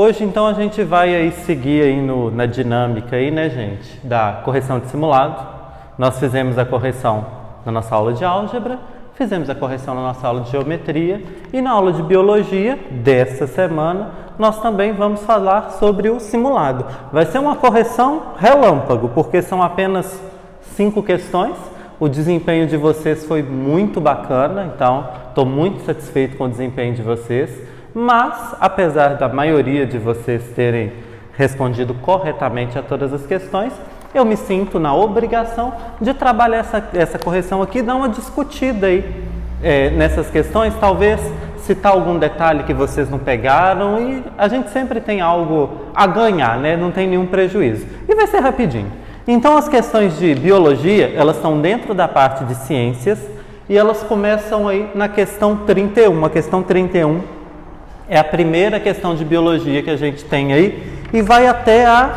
Hoje, então, a gente vai aí seguir aí na dinâmica aí, né, gente, da correção de simulado. Nós fizemos a correção na nossa aula de álgebra, fizemos a correção na nossa aula de geometria e na aula de biologia dessa semana nós também vamos falar sobre o simulado. Vai ser uma correção relâmpago, porque são apenas 5 questões. O desempenho de vocês foi muito bacana, então estou muito satisfeito com o desempenho de vocês. Mas, apesar da maioria de vocês terem respondido corretamente a todas as questões, eu me sinto na obrigação de trabalhar essa correção aqui, dar uma discutida aí nessas questões, talvez citar algum detalhe que vocês não pegaram, e a gente sempre tem algo a ganhar, né? Não tem nenhum prejuízo. E vai ser rapidinho. Então, as questões de biologia, elas estão dentro da parte de ciências e elas começam aí na questão 31. A questão 31 é a primeira questão de biologia que a gente tem aí e vai até a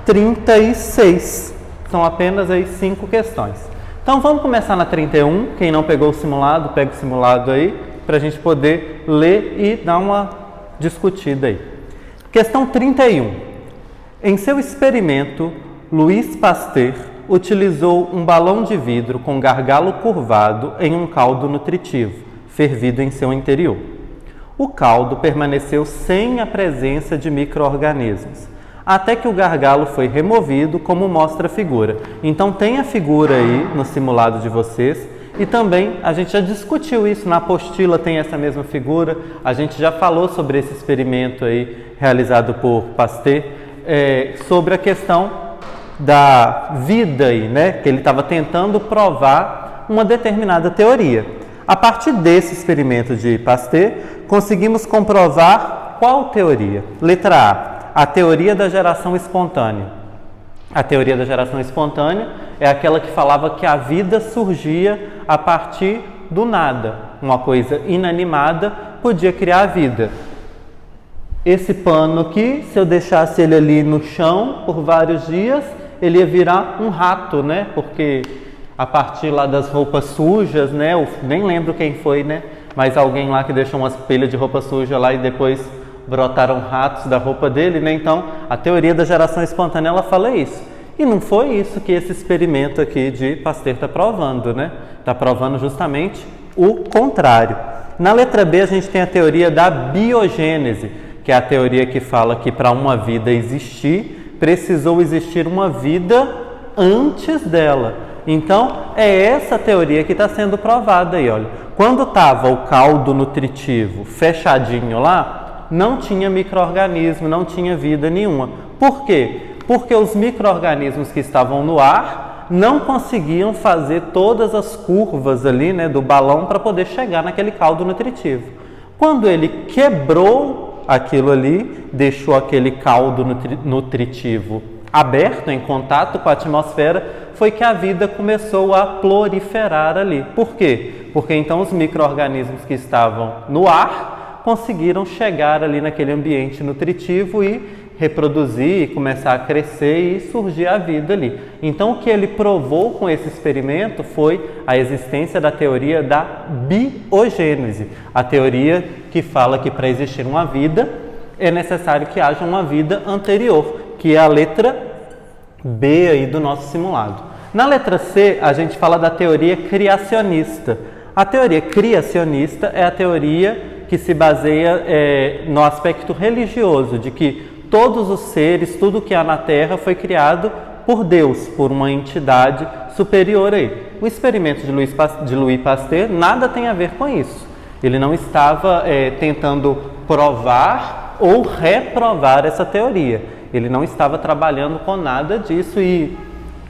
36. São apenas aí 5 questões. Então vamos começar na 31. Quem não pegou o simulado, pega o simulado aí para a gente poder ler e dar uma discutida aí. Questão 31. Em seu experimento, Louis Pasteur utilizou um balão de vidro com gargalo curvado em um caldo nutritivo, fervido em seu interior. O caldo permaneceu sem a presença de micro-organismos, até que o gargalo foi removido, como mostra a figura. Então tem a figura aí no simulado de vocês, e também a gente já discutiu isso, na apostila tem essa mesma figura, a gente já falou sobre esse experimento aí realizado por Pasteur, sobre a questão da vida aí, né? Que ele estava tentando provar uma determinada teoria. A partir desse experimento de Pasteur, conseguimos comprovar qual teoria? Letra A teoria da geração espontânea. A teoria da geração espontânea é aquela que falava que a vida surgia a partir do nada. Uma coisa inanimada podia criar a vida. Esse pano aqui, se eu deixasse ele ali no chão por vários dias, ele ia virar um rato, né? Porque a partir lá das roupas sujas, né? Eu nem lembro quem foi, né? Mas alguém lá que deixou umas pilhas de roupa suja lá e depois brotaram ratos da roupa dele, né? Então, a teoria da geração espontânea, ela fala isso. E não foi isso que esse experimento aqui de Pasteur está provando, né? Está provando justamente o contrário. Na letra B, a gente tem a teoria da biogênese, que é a teoria que fala que para uma vida existir, precisou existir uma vida antes dela. Então, é essa teoria que está sendo provada aí, olha. Quando estava o caldo nutritivo fechadinho lá, não tinha micro-organismo, não tinha vida nenhuma. Por quê? Porque os micro-organismos que estavam no ar não conseguiam fazer todas as curvas ali, né, do balão para poder chegar naquele caldo nutritivo. Quando ele quebrou aquilo ali, deixou aquele caldo nutritivo aberto, em contato com a atmosfera, foi que a vida começou a proliferar ali. Por quê? Porque então os micro-organismos que estavam no ar conseguiram chegar ali naquele ambiente nutritivo e reproduzir, e começar a crescer e surgir a vida ali. Então o que ele provou com esse experimento foi a existência da teoria da biogênese, a teoria que fala que para existir uma vida é necessário que haja uma vida anterior, que é a letra B aí do nosso simulado. Na letra C, a gente fala da teoria criacionista. A teoria criacionista é a teoria que se baseia no aspecto religioso, de que todos os seres, tudo que há na Terra foi criado por Deus, por uma entidade superior aí. O experimento de Louis Pasteur nada tem a ver com isso. Ele não estava tentando provar ou reprovar essa teoria. Ele não estava trabalhando com nada disso e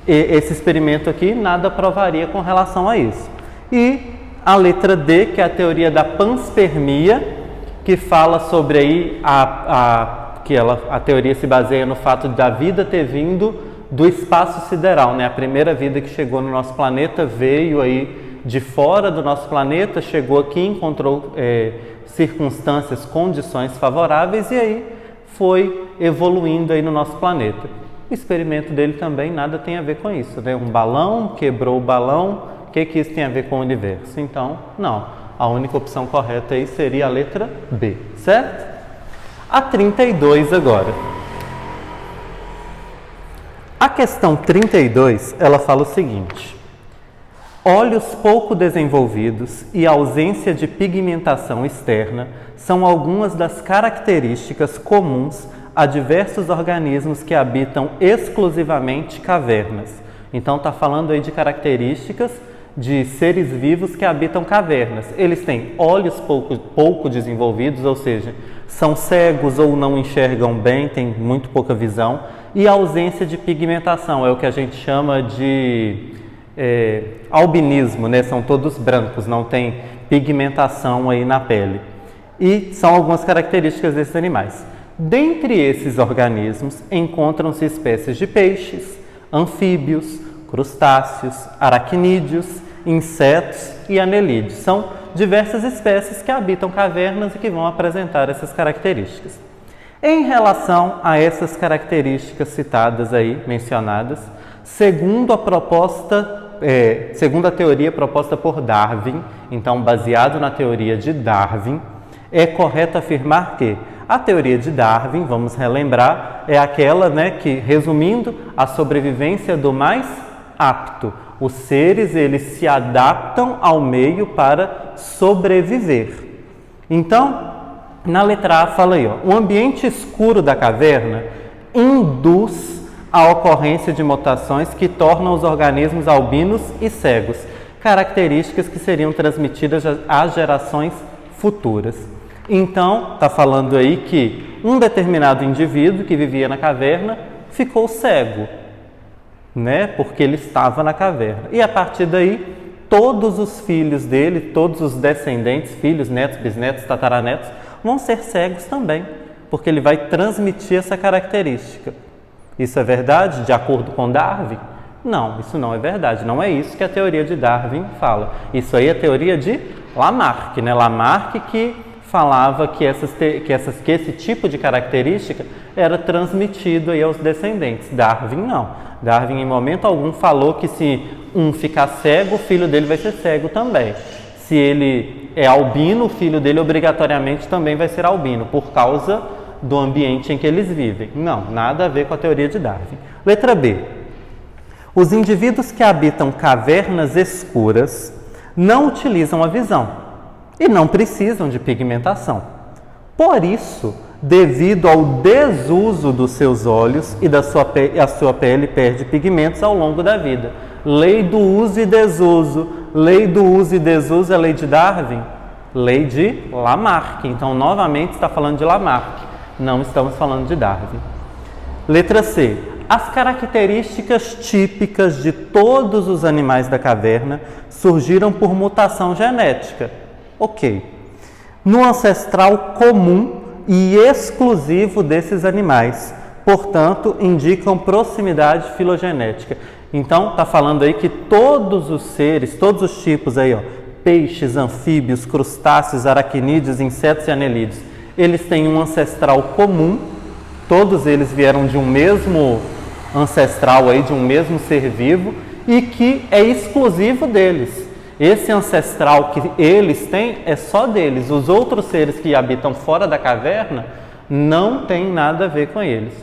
esse experimento aqui nada provaria com relação a isso. E a letra D, que é a teoria da panspermia, que fala sobre aí a teoria se baseia no fato da vida ter vindo do espaço sideral, né? A primeira vida que chegou no nosso planeta veio aí de fora do nosso planeta, chegou aqui, encontrou circunstâncias, condições favoráveis e aí foi evoluindo aí no nosso planeta. O experimento dele também nada tem a ver com isso, né? Um balão, quebrou o balão, o que isso tem a ver com o universo? Então, não. A única opção correta aí seria a letra B, certo? a 32 agora. A questão 32, ela fala o seguinte: olhos pouco desenvolvidos e ausência de pigmentação externa são algumas das características comuns a diversos organismos que habitam exclusivamente cavernas. Então está falando aí de características de seres vivos que habitam cavernas. Eles têm olhos pouco desenvolvidos, ou seja, são cegos ou não enxergam bem, têm muito pouca visão, e ausência de pigmentação, é o que a gente chama de albinismo, né? São todos brancos, não tem pigmentação aí na pele. E são algumas características desses animais. Dentre esses organismos encontram-se espécies de peixes, anfíbios, crustáceos, aracnídeos, insetos e anelídeos. São diversas espécies que habitam cavernas e que vão apresentar essas características. Em relação a essas características citadas aí, mencionadas, segundo a teoria proposta por Darwin, então baseado na teoria de Darwin, é correto afirmar que a teoria de Darwin, vamos relembrar, é aquela, né, que, resumindo, a sobrevivência do mais apto. Os seres, eles se adaptam ao meio para sobreviver. Então, na letra A fala aí, ó, o ambiente escuro da caverna induz a ocorrência de mutações que tornam os organismos albinos e cegos, características que seriam transmitidas às gerações futuras. Então, está falando aí que um determinado indivíduo que vivia na caverna ficou cego, né? Porque ele estava na caverna. E a partir daí, todos os filhos dele, todos os descendentes, filhos, netos, bisnetos, tataranetos, vão ser cegos também, porque ele vai transmitir essa característica. Isso é verdade, de acordo com Darwin? Não, isso não é verdade. Não é isso que a teoria de Darwin fala. Isso aí é a teoria de Lamarck, né? Lamarck que falava que esse tipo de característica era transmitido aí aos descendentes. Darwin não. Darwin, em momento algum, falou que se um ficar cego, o filho dele vai ser cego também. Se ele é albino, o filho dele obrigatoriamente também vai ser albino, por causa do ambiente em que eles vivem. Não, nada a ver com a teoria de Darwin. Letra B. Os indivíduos que habitam cavernas escuras não utilizam a visão e não precisam de pigmentação. Por isso, devido ao desuso dos seus olhos e a sua pele perde pigmentos ao longo da vida. Lei do uso e desuso. Lei do uso e desuso é lei de Darwin? Lei de Lamarck. Então, novamente, está falando de Lamarck. Não estamos falando de Darwin. Letra C. As características típicas de todos os animais da caverna surgiram por mutação genética. Ok. No ancestral comum e exclusivo desses animais. Portanto, indicam proximidade filogenética. Então, está falando aí que todos os seres, todos os tipos aí, ó, peixes, anfíbios, crustáceos, aracnídeos, insetos e anelídeos, eles têm um ancestral comum, todos eles vieram de um mesmo ancestral aí, de um mesmo ser vivo, e que é exclusivo deles. Esse ancestral que eles têm é só deles. Os outros seres que habitam fora da caverna não tem nada a ver com eles.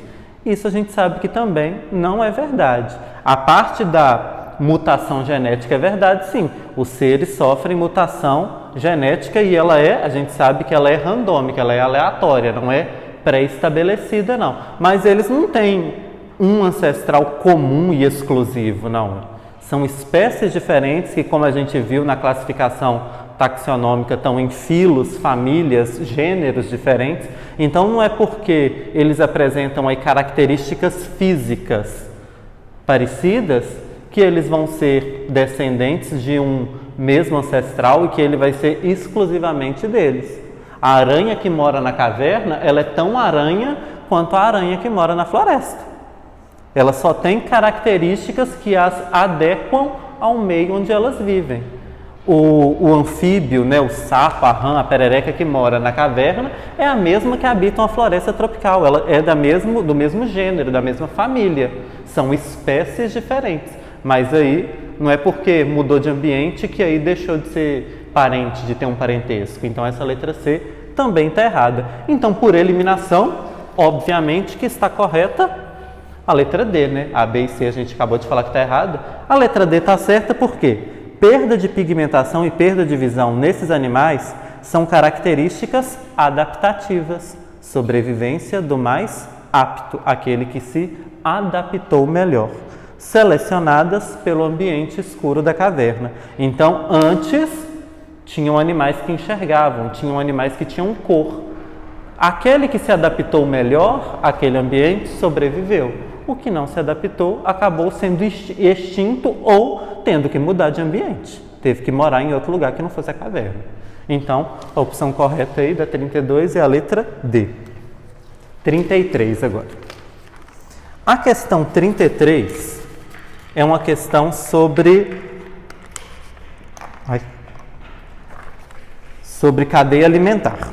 Isso a gente sabe que também não é verdade. A parte da mutação genética é verdade, sim. Os seres sofrem mutação genética e a gente sabe que ela é randômica, ela é aleatória, não é pré-estabelecida, não. Mas eles não têm um ancestral comum e exclusivo, não. São espécies diferentes que, como a gente viu na classificação taxonômica, estão em filos, famílias, gêneros diferentes. Então, não é porque eles apresentam aí características físicas parecidas que eles vão ser descendentes de um mesmo ancestral e que ele vai ser exclusivamente deles. A aranha que mora na caverna, ela é tão aranha quanto a aranha que mora na floresta. Ela só tem características que as adequam ao meio onde elas vivem. O anfíbio, né, o sapo, a rã, a perereca que mora na caverna é a mesma que habita uma floresta tropical. Ela é do mesmo gênero, da mesma família. São espécies diferentes. Mas aí não é porque mudou de ambiente que aí deixou de ser parente, de ter um parentesco. Então essa letra C também está errada. Então, por eliminação, obviamente que está correta a letra D, né? A, B e C a gente acabou de falar que está errada. A letra D está certa por quê? Perda de pigmentação e perda de visão nesses animais são características adaptativas. Sobrevivência do mais apto, aquele que se adaptou melhor, selecionadas pelo ambiente escuro da caverna. Então, antes, tinham animais que enxergavam, tinham animais que tinham cor. Aquele que se adaptou melhor àquele ambiente sobreviveu. O que não se adaptou acabou sendo extinto ou tendo que mudar de ambiente. Teve que morar em outro lugar que não fosse a caverna. Então, a opção correta aí da 32 é a letra D. 33 agora. A questão 33 é uma questão sobre cadeia alimentar.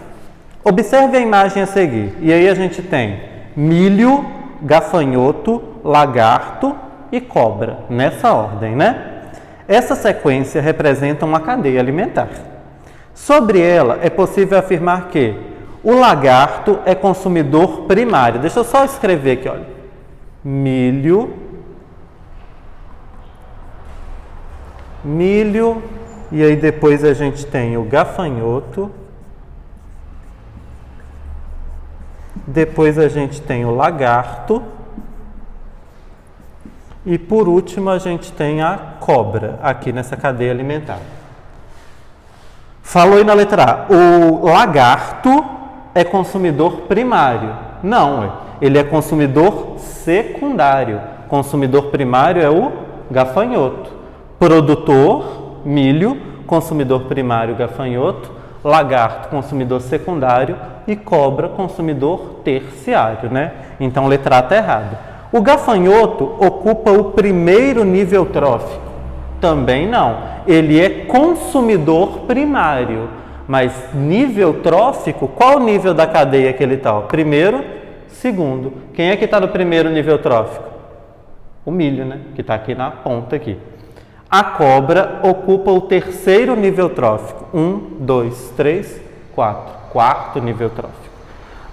Observe a imagem a seguir. E aí a gente tem milho, gafanhoto, lagarto e cobra, nessa ordem, né? Essa sequência representa uma cadeia alimentar. Sobre ela, é possível afirmar que o lagarto é consumidor primário. Deixa eu só escrever aqui, olha. Milho, e aí depois a gente tem o gafanhoto, depois a gente tem o lagarto e por último a gente tem a cobra aqui nessa cadeia alimentar. Falou aí na letra A, o lagarto é consumidor primário. Não, ele é consumidor secundário. Consumidor primário é o gafanhoto. Produtor, milho, consumidor primário, gafanhoto, lagarto, consumidor secundário e cobra, consumidor terciário, né? Então, letra A está errada. O gafanhoto ocupa o primeiro nível trófico. Também não. Ele é consumidor primário. Mas nível trófico, qual o nível da cadeia que ele está? Primeiro, segundo. Quem é que está no primeiro nível trófico? O milho, né? Que está aqui na ponta aqui. A cobra ocupa o terceiro nível trófico. 1, 2, 3, 4. Quarto nível trófico.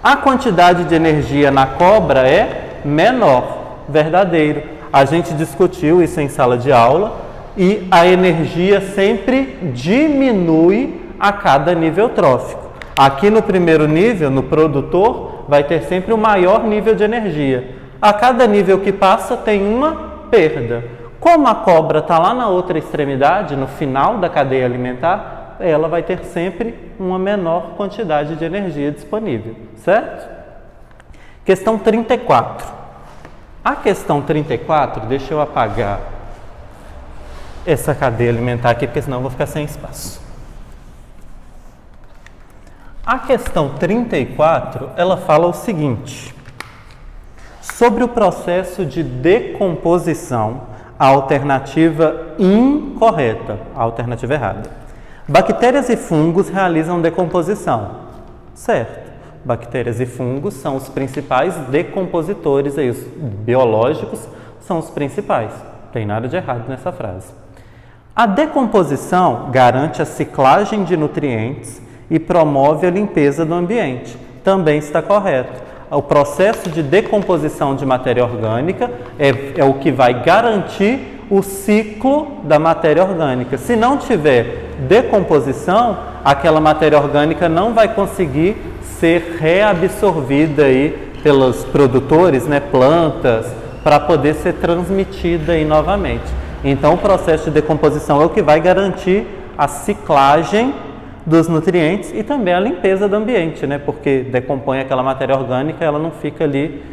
A quantidade de energia na cobra é menor. Verdadeiro. A gente discutiu isso em sala de aula e a energia sempre diminui a cada nível trófico. Aqui no primeiro nível, no produtor, vai ter sempre o maior nível de energia. A cada nível que passa tem uma perda. Como a cobra está lá na outra extremidade, no final da cadeia alimentar, ela vai ter sempre uma menor quantidade de energia disponível, certo? Questão 34. A questão 34, deixa eu apagar essa cadeia alimentar aqui, porque senão eu vou ficar sem espaço. A questão 34, ela fala o seguinte: sobre o processo de decomposição, a alternativa incorreta, a alternativa errada. Bactérias e fungos realizam decomposição. Certo. Bactérias e fungos são os principais decompositores, aí, os biológicos são os principais. Não tem nada de errado nessa frase. A decomposição garante a ciclagem de nutrientes e promove a limpeza do ambiente. Também está correto. O processo de decomposição de matéria orgânica é o que vai garantir o ciclo da matéria orgânica. Se não tiver decomposição, aquela matéria orgânica não vai conseguir ser reabsorvida aí pelos produtores, né, plantas, para poder ser transmitida aí novamente. Então, o processo de decomposição é o que vai garantir a ciclagem dos nutrientes e também a limpeza do ambiente, né? Porque decompõe aquela matéria orgânica, ela não fica ali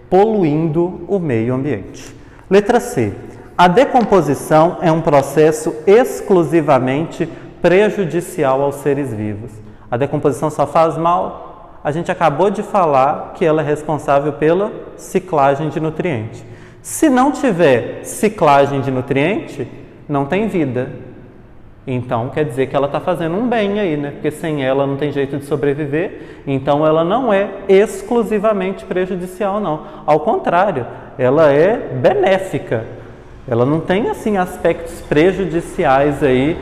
poluindo o meio ambiente. Letra C. A decomposição é um processo exclusivamente prejudicial aos seres vivos. A decomposição só faz mal? A gente acabou de falar que ela é responsável pela ciclagem de nutriente. Se não tiver ciclagem de nutriente, não tem vida. Então, quer dizer que ela está fazendo um bem aí, né? Porque sem ela não tem jeito de sobreviver. Então, ela não é exclusivamente prejudicial, não. Ao contrário, ela é benéfica. Ela não tem, assim, aspectos prejudiciais aí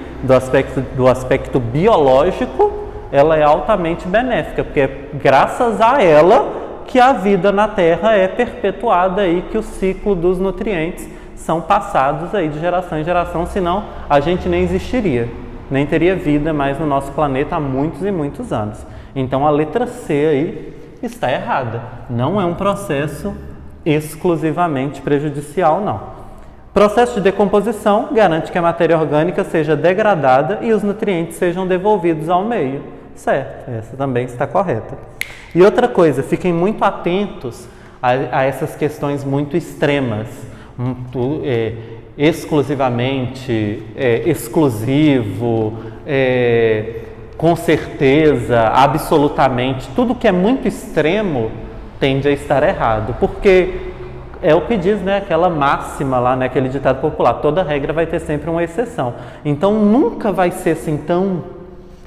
do aspecto biológico ela é altamente benéfica, porque é graças a ela que a vida na Terra é perpetuada aí, que o ciclo dos nutrientes são passados aí de geração em geração, senão a gente nem existiria, nem teria vida mais no nosso planeta há muitos e muitos anos. Então a letra C aí está errada, não é um processo exclusivamente prejudicial, não. Processo de decomposição garante que a matéria orgânica seja degradada e os nutrientes sejam devolvidos ao meio. Certo, essa também está correta. E outra coisa, fiquem muito atentos a essas questões muito extremas, exclusivamente, exclusivo, com certeza, absolutamente. Tudo que é muito extremo tende a estar errado, porque é o que diz, né, aquela máxima lá, né, aquele ditado popular, toda regra vai ter sempre uma exceção. Então nunca vai ser assim tão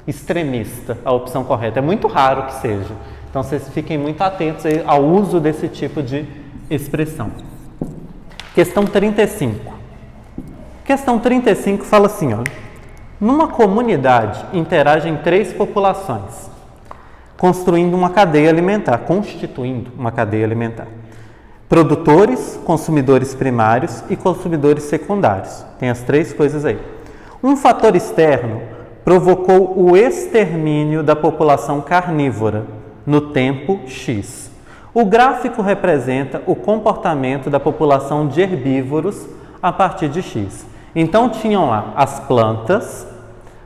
extremista a opção correta, é muito raro que seja. Então vocês fiquem muito atentos ao uso desse tipo de expressão. Questão 35. Questão 35 fala assim, olha, numa comunidade interagem 3 populações, constituindo uma cadeia alimentar. Produtores, consumidores primários e consumidores secundários. Tem as 3 coisas aí. Um fator externo provocou o extermínio da população carnívora no tempo X. O gráfico representa o comportamento da população de herbívoros a partir de X. Então tinham lá as plantas,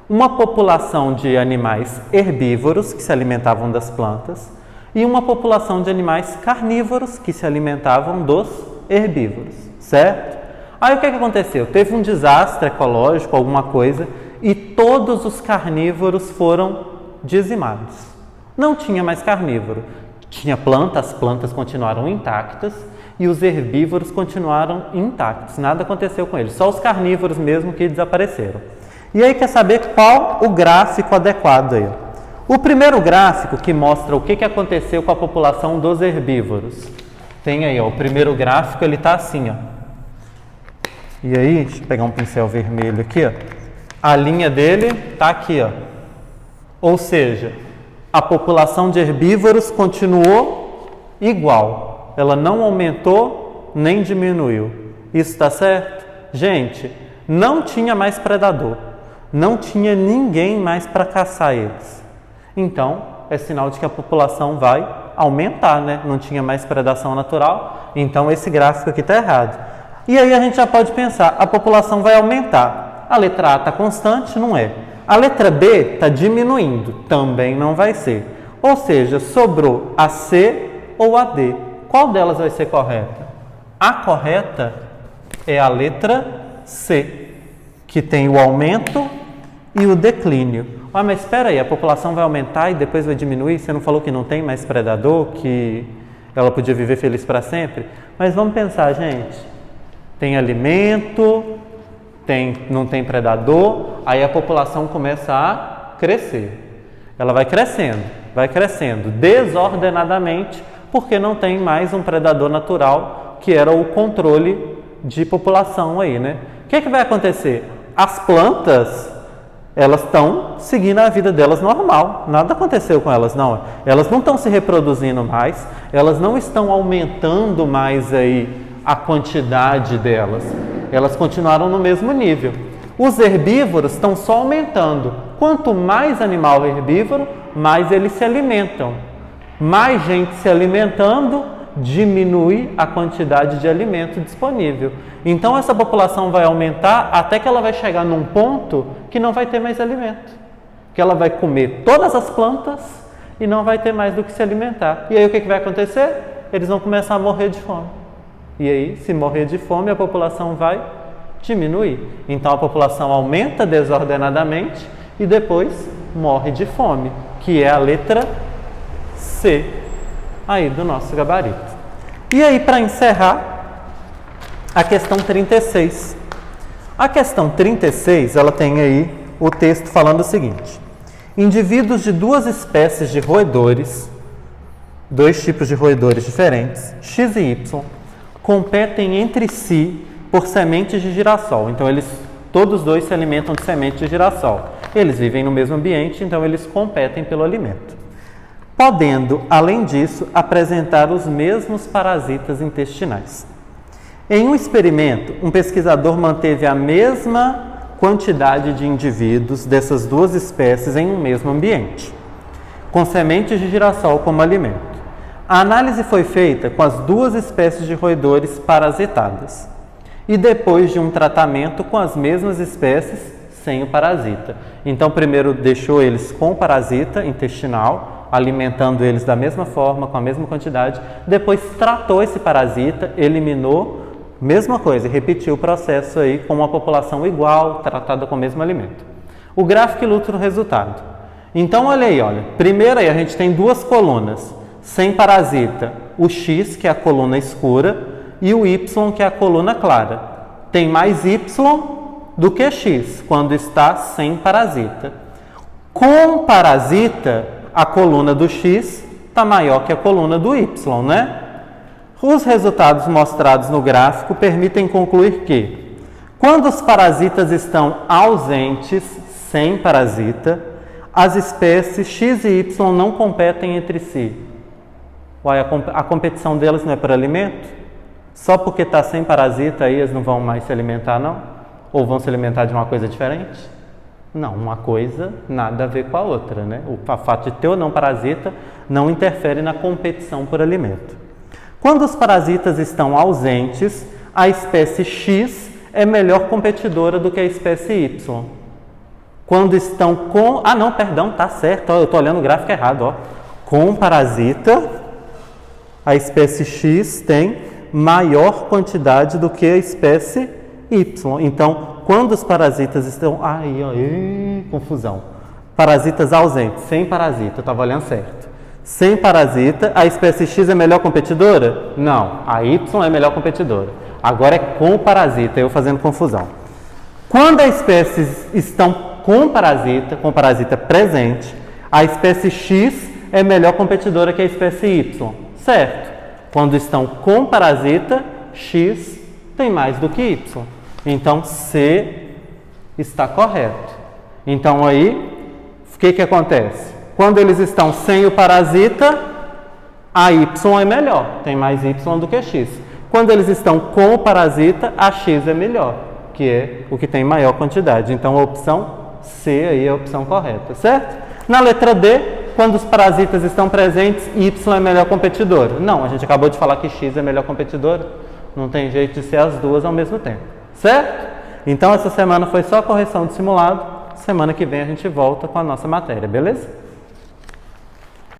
uma população de animais herbívoros que se alimentavam das plantas e uma população de animais carnívoros que se alimentavam dos herbívoros, certo? Aí o que aconteceu? Teve um desastre ecológico, alguma coisa, e todos os carnívoros foram dizimados. Não tinha mais carnívoro. Tinha planta, as plantas continuaram intactas e os herbívoros continuaram intactos. Nada aconteceu com eles, só os carnívoros mesmo que desapareceram. E aí quer saber qual o gráfico adequado aí? O primeiro gráfico que mostra o que aconteceu com a população dos herbívoros. Tem aí, ó, o primeiro gráfico, ele está assim, ó. E aí, deixa eu pegar um pincel vermelho aqui, ó. A linha dele está aqui, ó. Ou seja, a população de herbívoros continuou igual. Ela não aumentou nem diminuiu. Isso está certo? Gente, não tinha mais predador. Não tinha ninguém mais para caçar eles. Então, é sinal de que a população vai aumentar, né? Não tinha mais predação natural. Então, esse gráfico aqui está errado. E aí a gente já pode pensar, a população vai aumentar. A letra A está constante? Não é. A letra B está diminuindo, também não vai ser. Ou seja, sobrou a C ou a D. Qual delas vai ser correta? A correta é a letra C, que tem o aumento e o declínio. Ah, mas espera aí, a população vai aumentar e depois vai diminuir? Você não falou que não tem mais predador, que ela podia viver feliz para sempre? Mas vamos pensar, gente. Tem alimento, não tem predador, aí a população começa a crescer. Ela vai crescendo desordenadamente, porque não tem mais um predador natural, que era o controle de população aí, né? O que vai acontecer? As plantas, elas estão seguindo a vida delas normal, nada aconteceu com elas, não. Elas não estão se reproduzindo mais, elas não estão aumentando mais aí a quantidade delas. Elas continuaram no mesmo nível. Os herbívoros estão só aumentando. Quanto mais animal herbívoro, mais eles se alimentam. Mais gente se alimentando, diminui a quantidade de alimento disponível. Então essa população vai aumentar até que ela vai chegar num ponto que não vai ter mais alimento. Que ela vai comer todas as plantas e não vai ter mais do que se alimentar. E aí o que vai acontecer? Eles vão começar a morrer de fome. E aí, se morrer de fome, a população vai diminuir. Então a população aumenta desordenadamente e depois morre de fome, que é a letra C aí do nosso gabarito. E aí, para encerrar, a questão 36. A questão 36, ela tem aí o texto falando o seguinte: indivíduos de 2 espécies de roedores, 2 tipos de roedores diferentes, X e Y, competem entre si por sementes de girassol. Então, todos 2 se alimentam de sementes de girassol. Eles vivem no mesmo ambiente, então eles competem pelo alimento. Podendo, além disso, apresentar os mesmos parasitas intestinais. Em um experimento, um pesquisador manteve a mesma quantidade de indivíduos dessas duas espécies em um mesmo ambiente, com sementes de girassol como alimento. A análise foi feita com as duas espécies de roedores parasitadas e depois de um tratamento com as mesmas espécies sem o parasita. Então, primeiro deixou eles com o parasita intestinal, alimentando eles da mesma forma, com a mesma quantidade, depois tratou esse parasita, eliminou, mesma coisa, repetiu o processo aí com uma população igual, tratada com o mesmo alimento. O gráfico ilustra o resultado. Então, olha aí, primeiro aí a gente tem duas colunas, sem parasita, o X, que é a coluna escura, e o Y, que é a coluna clara. Tem mais Y do que X, quando está sem parasita. Com parasita, a coluna do X está maior que a coluna do Y, né? Os resultados mostrados no gráfico permitem concluir que, quando os parasitas estão ausentes, sem parasita, as espécies X e Y não competem entre si. Uai, a competição delas não é por alimento? Só porque está sem parasita aí eles não vão mais se alimentar, não? Ou vão se alimentar de uma coisa diferente? Não, uma coisa nada a ver com a outra, né? O fato de ter ou não parasita não interfere na competição por alimento. Quando os parasitas estão ausentes, a espécie X é melhor competidora do que a espécie Y. Quando estão com... Ah, não, perdão, tá certo, eu estou olhando o gráfico errado. Com parasita, a espécie X tem maior quantidade do que a espécie Y. Então, quando os parasitas estão... confusão. Parasitas ausentes, sem parasita, eu estava olhando certo. Sem parasita, a espécie X é melhor competidora? Não, a Y é melhor competidora. Agora é com parasita, eu fazendo confusão. Quando as espécies estão com parasita presente, a espécie X é melhor competidora que a espécie Y, certo? Quando estão com parasita, X tem mais do que Y. Então, C está correto. Então, aí, o que acontece? Quando eles estão sem o parasita, a Y é melhor, tem mais Y do que X. Quando eles estão com o parasita, a X é melhor, que é o que tem maior quantidade. Então, a opção C aí é a opção correta, certo? Na letra D, quando os parasitas estão presentes, Y é melhor competidora. Não, a gente acabou de falar que X é melhor competidora. Não tem jeito de ser as duas ao mesmo tempo, certo? Então, essa semana foi só correção de simulado. Semana que vem a gente volta com a nossa matéria, beleza?